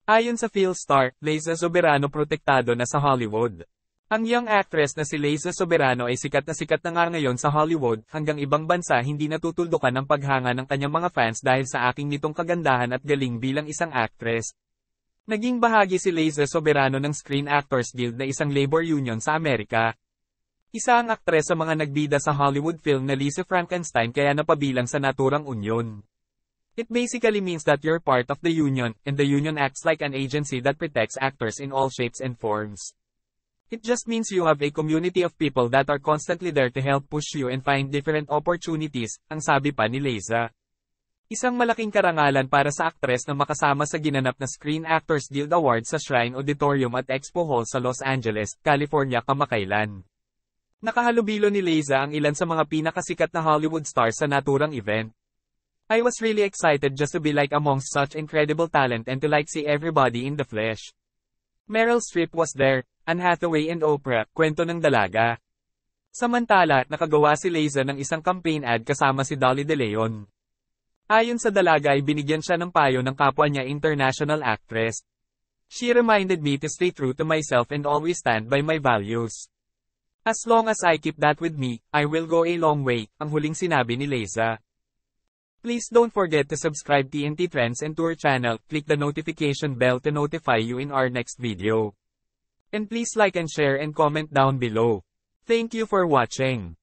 Ayon sa PhilStar, Liza Soberano protektado na sa Hollywood. Ang young actress na si Liza Soberano ay sikat na nga ngayon sa Hollywood, hanggang ibang bansa hindi natutuldukan ang paghanga ng kanyang mga fans dahil sa aking nitong kagandahan at galing bilang isang actress. Naging bahagi si Liza Soberano ng Screen Actors Guild na isang labor union sa Amerika. Isa ang aktres sa mga nagbida sa Hollywood film na Lisa Frankenstein kaya napabilang sa naturang unyon. It basically means that you're part of the union, and the union acts like an agency that protects actors in all shapes and forms. It just means you have a community of people that are constantly there to help push you and find different opportunities, ang sabi pa ni Liza. Isang malaking karangalan para sa aktres na makasama sa ginanap na Screen Actors Guild Awards sa Shrine Auditorium at Expo Hall sa Los Angeles, California kamakailan. Nakahalubilo ni Liza ang ilan sa mga pinakasikat na Hollywood stars sa naturang event. I was really excited just to be like amongst such incredible talent and to like see everybody in the flesh. Meryl Streep was there, Anne Hathaway and Oprah, kwento ng dalaga. Samantala, nakagawa si Liza ng isang campaign ad kasama si Dolly De Leon. Ayon sa dalaga ay binigyan siya ng payo ng kapwa niya international actress. She reminded me to stay true to myself and always stand by my values. As long as I keep that with me, I will go a long way, ang huling sinabi ni Liza. Please don't forget to subscribe TNT Trends and to our channel, click the notification bell to notify you in our next video. And please like and share and comment down below. Thank you for watching.